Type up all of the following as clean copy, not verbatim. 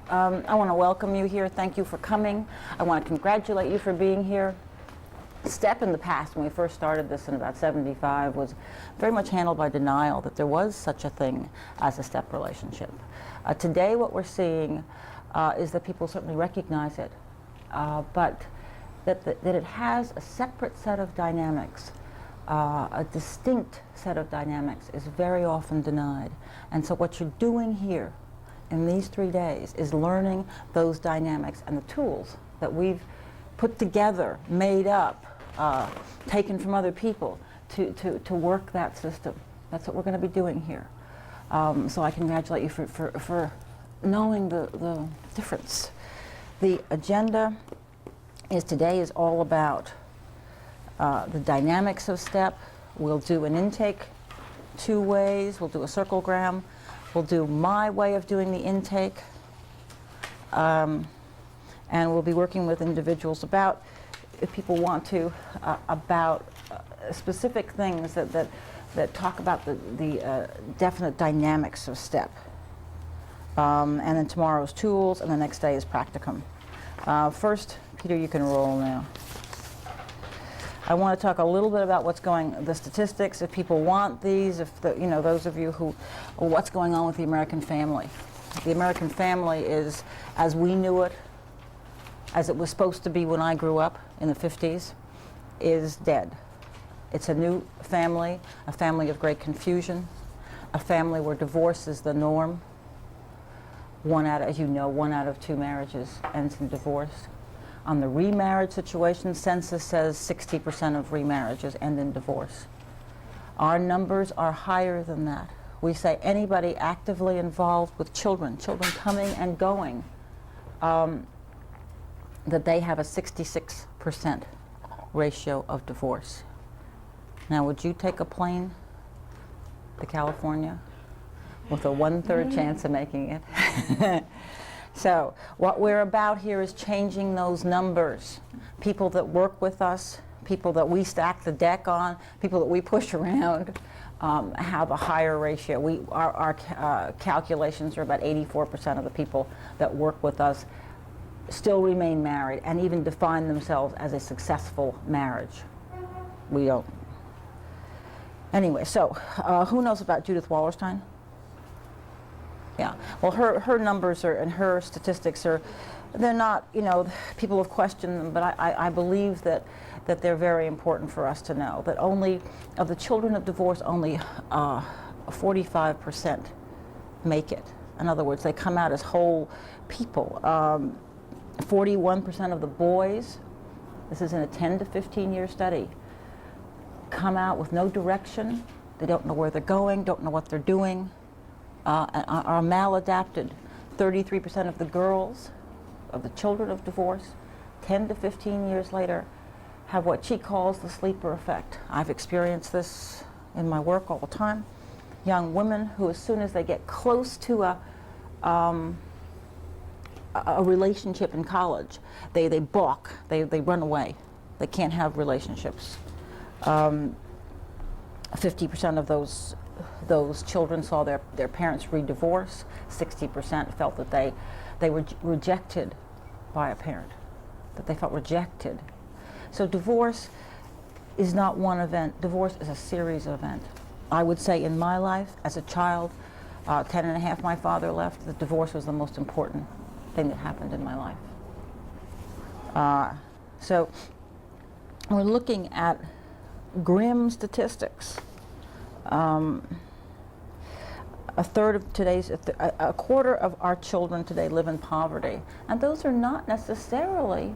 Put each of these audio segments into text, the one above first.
I want to welcome you here. Thank you for coming. I want to congratulate you for being here. STEP in the past, when we first started this in about 75, was very much handled by denial that there was such a thing as a STEP relationship. Today what we're seeing is that people certainly recognize it, but that it has a separate set of dynamics. A distinct set of dynamics is very often denied. And so what you're doing here in these 3 days is learning those dynamics and the tools that we've put together, made up, taken from other people to work that system. That's what we're going to be doing here. So I congratulate you for knowing the difference. The agenda today is all about the dynamics of STEP. We'll do an intake 2 ways. We'll do a circlegram. We'll do my way of doing the intake. And we'll be working with individuals about, if people want to, about specific things that talk about the definite dynamics of STEP. And then tomorrow's tools, and the next day is practicum. First, Peter, you can roll now. I want to talk a little bit about the statistics, if people want these, those of you who, what's going on with the American family. The American family is, as we knew it, as it was supposed to be when I grew up in the 50s, is dead. It's a new family, a family of great confusion, a family where divorce is the norm. As you know, 1 out of 2 marriages ends in divorce. On the remarriage situation, census says 60% of remarriages end in divorce. Our numbers are higher than that. We say anybody actively involved with children coming and going, that they have a 66% ratio of divorce. Now, would you take a plane to California with a 1/3 chance of making it? So what we're about here is changing those numbers. People that work with us, people that we stack the deck on, people that we push around, have a higher ratio. Our calculations are about 84% of the people that work with us still remain married and even define themselves as a successful marriage. We don't. Anyway, so who knows about Judith Wallerstein? Yeah, well, her numbers and her statistics they're not, people have questioned them, but I believe that they're very important for us to know, that only, of the children of divorce, only 45% make it. In other words, they come out as whole people. 41% of the boys, this is in a 10 to 15 year study, come out with no direction. They don't know where they're going, don't know what they're doing. Are maladapted. 33% of the girls, of the children of divorce, 10 to 15 years later, have what she calls the sleeper effect. I've experienced this in my work all the time. Young women who, as soon as they get close to a relationship in college, they balk, they run away. They can't have relationships. 50% of those children saw their parents re-divorce. 60% felt that they were rejected by a parent, that they felt rejected. So divorce is not one event. Divorce is a series of events. I would say in my life, as a child, 10 and a half, my father left. The divorce was the most important thing that happened in my life. So we're looking at grim statistics. A quarter of our children today live in poverty, and those are not necessarily,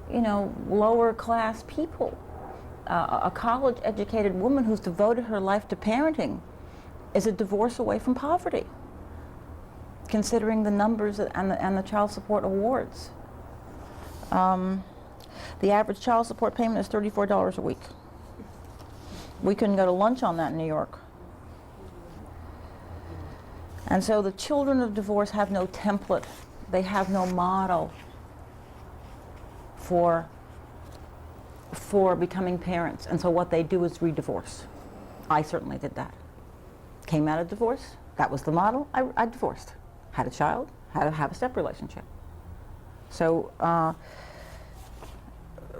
lower class people. A college-educated woman who's devoted her life to parenting is a divorce away from poverty, considering the numbers and the child support awards. The average child support payment is $34 a week. We couldn't go to lunch on that in New York. And so the children of divorce have no template. They have no model for becoming parents. And so what they do is re-divorce. I certainly did that. Came out of divorce. That was the model. I divorced. had a child, had to have a step relationship. So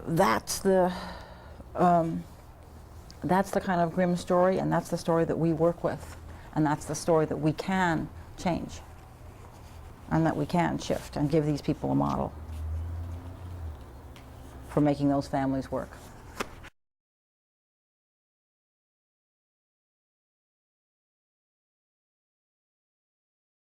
that's the kind of grim story, and that's the story that we work with, and that's the story that we can change, and that we can shift and give these people a model for making those families work.